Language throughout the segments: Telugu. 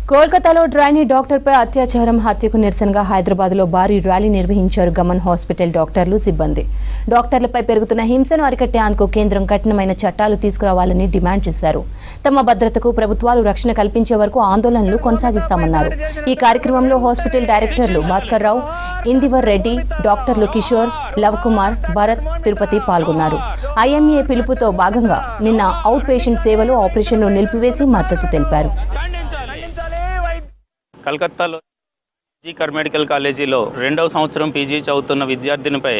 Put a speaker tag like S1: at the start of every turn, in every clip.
S1: కోల్కతాలో ట్రైనీ డాక్టర్పై అత్యాచారం హత్యకు నిరసనగా హైదరాబాద్లో భారీ ర్యాలీ నిర్వహించారు గమన్ హాస్పిటల్ డాక్టర్లు సిబ్బంది. డాక్టర్లపై పెరుగుతున్న హింసను అరికట్టేందుకు కేంద్రం కఠినమైన చట్టాలు తీసుకురావాలని డిమాండ్ చేశారు. తమ భద్రతకు ప్రభుత్వాలు రక్షణ కల్పించే వరకు ఆందోళనలు కొనసాగిస్తామన్నారు. ఈ కార్యక్రమంలో హాస్పిటల్ డైరెక్టర్లు భాస్కర్ రావు, ఇందివర్ రెడ్డి, డాక్టర్లు కిషోర్, లవ్ కుమార్, భరత్, తిరుపతి పాల్గొన్నారు. ఐఎంఏ పిలుపుతో భాగంగా నిన్న అవుట్ పేషెంట్ సేవలు ఆపరేషన్ను నిలిపివేసి మద్దతు తెలిపారు.
S2: కలకత్తాలో జీకర్ మెడికల్ కాలేజీలో 2వ సంవత్సరం పీజీ చదువుతున్న విద్యార్థినిపై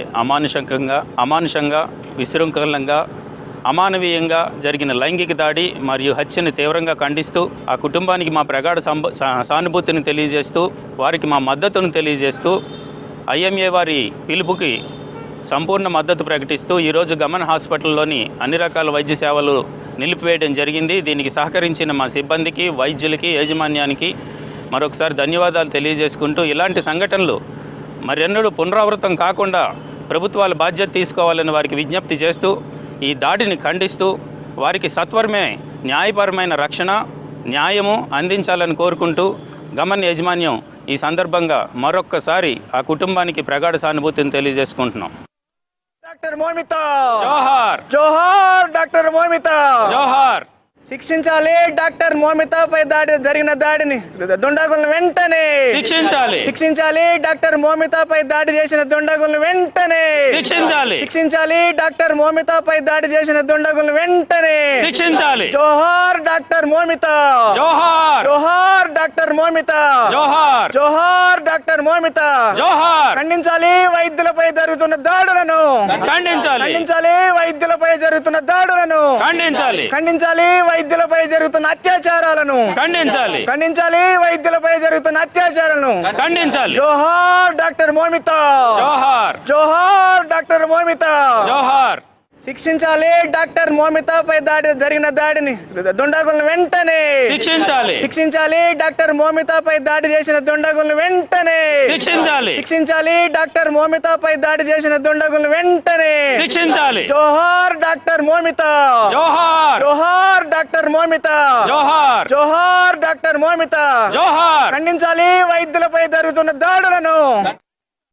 S2: అమానుషంగా విశృంఖలంగా అమానవీయంగా జరిగిన లైంగిక దాడి మరియు హత్యని తీవ్రంగా ఖండిస్తూ ఆ కుటుంబానికి మా ప్రగాఢ సానుభూతిని తెలియజేస్తూ వారికి మా మద్దతును తెలియజేస్తూ ఐఎంఏ వారి పిలుపుకి సంపూర్ణ మద్దతు ప్రకటిస్తూ ఈరోజు గమన్ హాస్పిటల్లోని అన్ని రకాల వైద్య సేవలు నిలిపివేయడం జరిగింది. దీనికి సహకరించిన మా సిబ్బందికి, వైద్యులకి, యాజమాన్యానికి మరొకసారి ధన్యవాదాలు తెలియజేసుకుంటూ ఇలాంటి సంఘటనలు మరెన్నడూ పునరావృతం కాకుండా ప్రభుత్వాలు బాధ్యత తీసుకోవాలని వారికి విజ్ఞప్తి చేస్తూ ఈ దాడిని ఖండిస్తూ వారికి సత్వరమే న్యాయపరమైన రక్షణ, న్యాయము అందించాలని కోరుకుంటూ గమన్ యాజమాన్యం ఈ సందర్భంగా మరొక్కసారి ఆ కుటుంబానికి ప్రగాఢ సానుభూతిని తెలియజేసుకుంటున్నాం.
S3: డాక్టర్ మోమిత
S2: జోహార్,
S3: జోహార్. డాక్టర్ మోమిత
S2: జోహార్.
S3: శిక్షించాలి. డాక్టర్ మోమితపై జరిగిన దాడిని దుండగులను వెంటనే శిక్షించాలి. డాక్టర్ మోమితపై దాడి చేసిన దుండగులను వెంటనే శిక్షించాలి. డాక్టర్ మోమితపై దాడి చేసిన దుండగులను వెంటనే శిక్షించాలి. జోహార్ డాక్టర్ మోమిత,
S2: జోహార్.
S3: జోహార్ డాక్టర్ మోమిత,
S2: జోహార్.
S3: జోహార్ డాక్టర్ మోమిత,
S2: జోహార్.
S3: ఖండించాలి వైద్యులపై జరుగుతున్న దాడులను, ఖండించాలి వైద్యులపై జరుగుతున్న దాడులను, ఖండించాలి వైద్యులపై జరుగుతున్న అత్యాచారాలను, ఖండించాలి వైద్యులపై జరుగుతున్న అత్యాచారాలను, జోహార్ డాక్టర్ మోమిత,
S2: జోహార్.
S3: జోహార్ డాక్టర్ మోమిత,
S2: జోహార్.
S3: శిక్షించాలి. డాక్టర్ మోమితపై జరిగిన దాడిని దుండగులను వెంటనే శిక్షించాలి. డాక్టర్ మోమితపై దాడి చేసిన దుండగులను వెంటనే శిక్షించాలి. డాక్టర్ మోమితపై దాడి చేసిన దుండగులను వెంటనే శిక్షించాలి. జోహార్ డాక్టర్ మోమిత,
S2: జోహార్.
S3: జోహార్ డాక్టర్ మోమిత,
S2: జోహార్.
S3: జోహార్ డాక్టర్ మోమిత,
S2: జోహార్.
S3: ఖండించాలి వైద్యులపై జరుగుతున్న దాడులను.